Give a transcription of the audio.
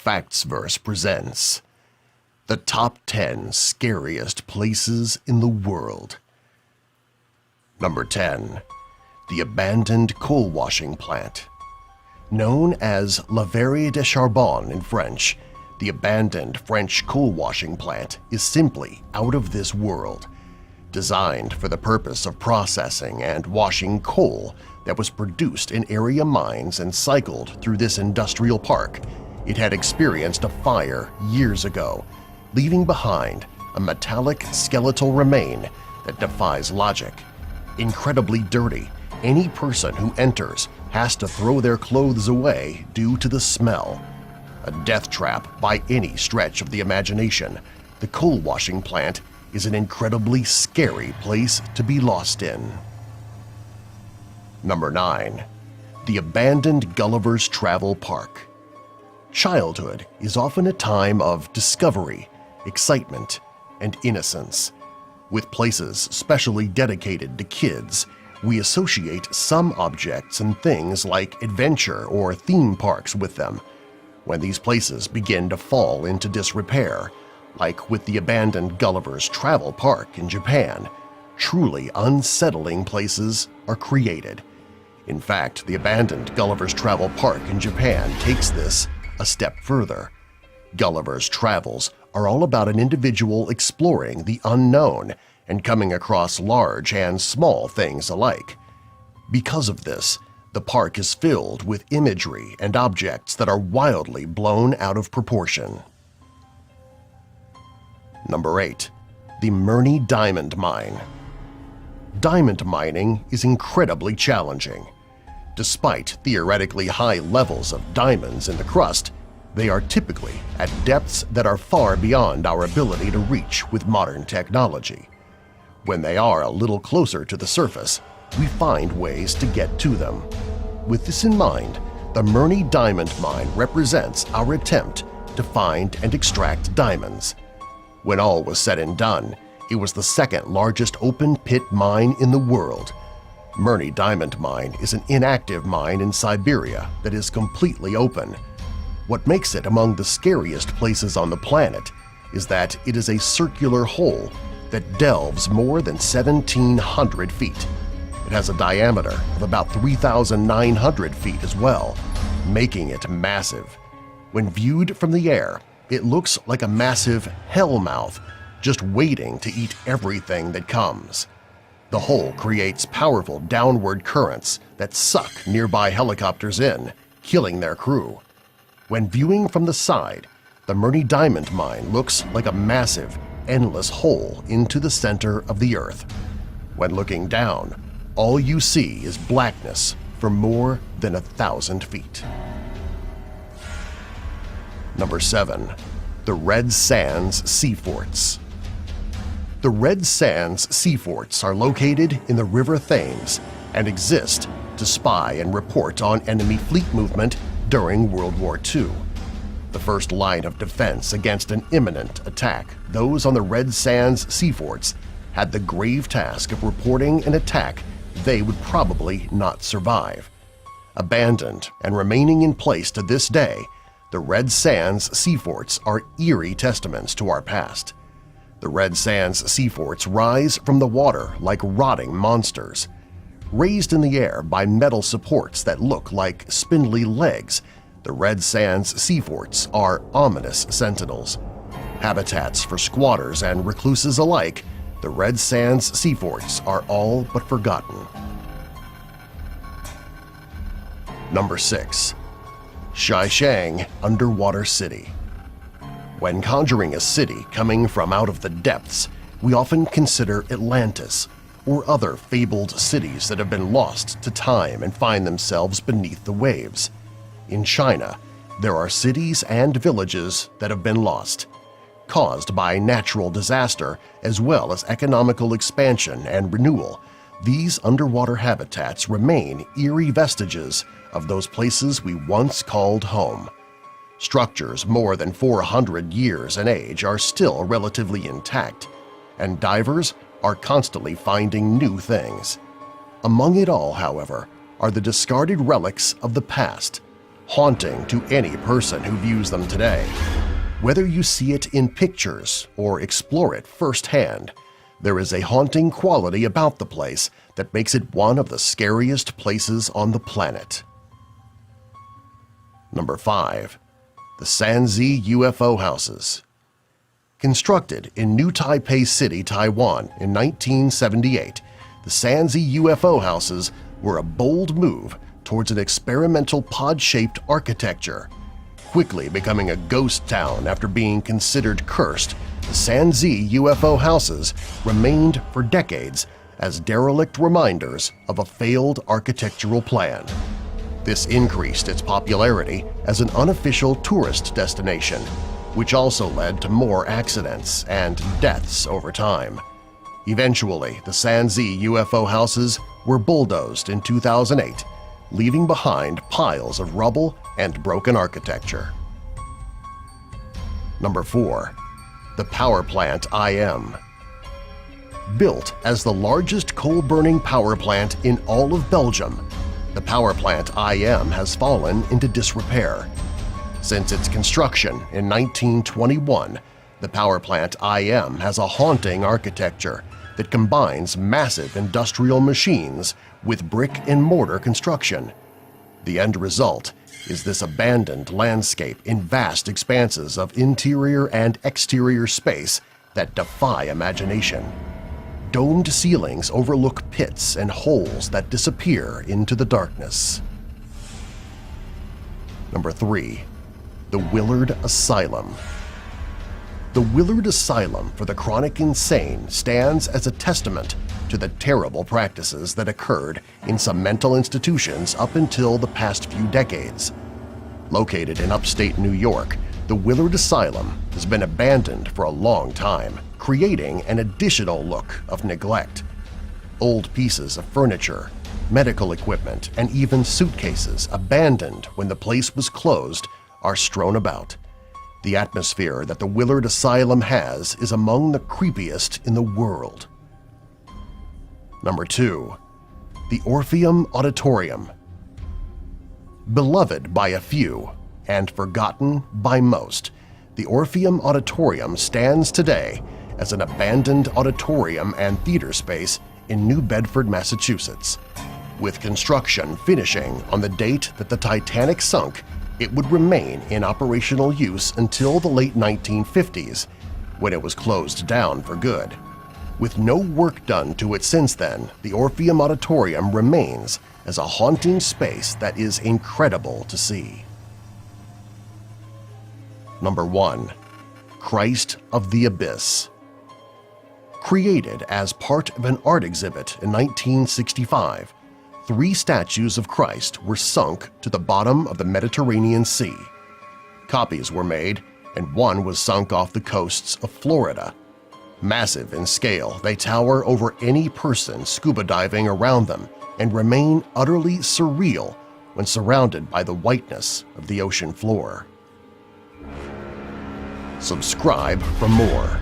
Factsverse presents the Top 10 Scariest Places in the World. Number 10. The Abandoned Coal Washing Plant. Known as La Verrie de Charbon in French, the abandoned French coal washing plant is simply out of this world. Designed for the purpose of processing and washing coal that was produced in area mines and cycled through this industrial park, it had experienced a fire years ago, leaving behind a metallic skeletal remain that defies logic. Incredibly dirty, any person who enters has to throw their clothes away due to the smell. A death trap by any stretch of the imagination, the coal washing plant is an incredibly scary place to be lost in. Number 9. The Abandoned Gulliver's Travel Park. Childhood is often a time of discovery, excitement, and innocence. With places specially dedicated to kids, we associate some objects and things like adventure or theme parks with them. When these places begin to fall into disrepair, like with the abandoned Gulliver's Travel Park in Japan, truly unsettling places are created. In fact, the abandoned Gulliver's Travel Park in Japan takes this a step further. Gulliver's travels are all about an individual exploring the unknown and coming across large and small things alike. Because of this, the park is filled with imagery and objects that are wildly blown out of proportion. Number 8. The Murny Diamond Mine. Diamond mining is incredibly challenging. Despite theoretically high levels of diamonds in the crust, they are typically at depths that are far beyond our ability to reach with modern technology. When they are a little closer to the surface, we find ways to get to them. With this in mind, the Murny Diamond Mine represents our attempt to find and extract diamonds. When all was said and done, it was the second largest open-pit mine in the world. Murny Diamond Mine is an inactive mine in Siberia that is completely open. What makes it among the scariest places on the planet is that it is a circular hole that delves more than 1,700 feet. It has a diameter of about 3,900 feet as well, making it massive. When viewed from the air, it looks like a massive hellmouth just waiting to eat everything that comes. The hole creates powerful downward currents that suck nearby helicopters in, killing their crew. When viewing from the side, the Murny Diamond Mine looks like a massive, endless hole into the center of the earth. When looking down, all you see is blackness for more than 1,000 feet. Number 7. The Red Sands Sea Forts. The Red Sands Sea Forts are located in the River Thames and exist to spy and report on enemy fleet movement during World War II. The first line of defense against an imminent attack, those on the Red Sands Sea Forts had the grave task of reporting an attack they would probably not survive. Abandoned and remaining in place to this day, the Red Sands Sea Forts are eerie testaments to our past. The Red Sands Sea Forts rise from the water like rotting monsters. Raised in the air by metal supports that look like spindly legs, the Red Sands Sea Forts are ominous sentinels. Habitats for squatters and recluses alike, the Red Sands Sea Forts are all but forgotten. Number 6. Shishang Underwater City. When conjuring a city coming from out of the depths, we often consider Atlantis or other fabled cities that have been lost to time and find themselves beneath the waves. In China, there are cities and villages that have been lost, caused by natural disaster as well as economical expansion and renewal. These underwater habitats remain eerie vestiges of those places we once called home. Structures more than 400 years in age are still relatively intact, and divers are constantly finding new things. Among it all, however, are the discarded relics of the past, haunting to any person who views them today. Whether you see it in pictures or explore it firsthand, there is a haunting quality about the place that makes it one of the scariest places on the planet. Number 5. The Sanzi UFO Houses. Constructed in New Taipei City, Taiwan in 1978, the Sanzi UFO Houses were a bold move towards an experimental pod-shaped architecture. Quickly becoming a ghost town after being considered cursed, the Sanzi UFO Houses remained for decades as derelict reminders of a failed architectural plan. This increased its popularity as an unofficial tourist destination, which also led to more accidents and deaths over time. Eventually, the Sanzi UFO Houses were bulldozed in 2008, leaving behind piles of rubble and broken architecture. Number 4. The Power Plant IM. Built as the largest coal-burning power plant in all of Belgium, the Power Plant IM has fallen into disrepair. Since its construction in 1921, the Power Plant IM has a haunting architecture that combines massive industrial machines with brick-and-mortar construction. The end result is this abandoned landscape in vast expanses of interior and exterior space that defy imagination. Domed ceilings overlook pits and holes that disappear into the darkness. Number 3. The Willard Asylum. The Willard Asylum for the Chronic Insane stands as a testament to the terrible practices that occurred in some mental institutions up until the past few decades. Located in upstate New York, the Willard Asylum has been abandoned for a long time, creating an additional look of neglect. Old pieces of furniture, medical equipment, and even suitcases abandoned when the place was closed are strewn about. The atmosphere that the Willard Asylum has is among the creepiest in the world. Number 2. The Orpheum Auditorium. Beloved by a few and forgotten by most, the Orpheum Auditorium stands today as an abandoned auditorium and theater space in New Bedford, Massachusetts. With construction finishing on the date that the Titanic sunk, it would remain in operational use until the late 1950s, when it was closed down for good. With no work done to it since then, the Orpheum Auditorium remains as a haunting space that is incredible to see. Number 1. Christ of the Abyss. Created as part of an art exhibit in 1965, 3 statues of Christ were sunk to the bottom of the Mediterranean Sea. Copies were made, and one was sunk off the coasts of Florida. Massive in scale, they tower over any person scuba diving around them and remain utterly surreal when surrounded by the whiteness of the ocean floor. Subscribe for more.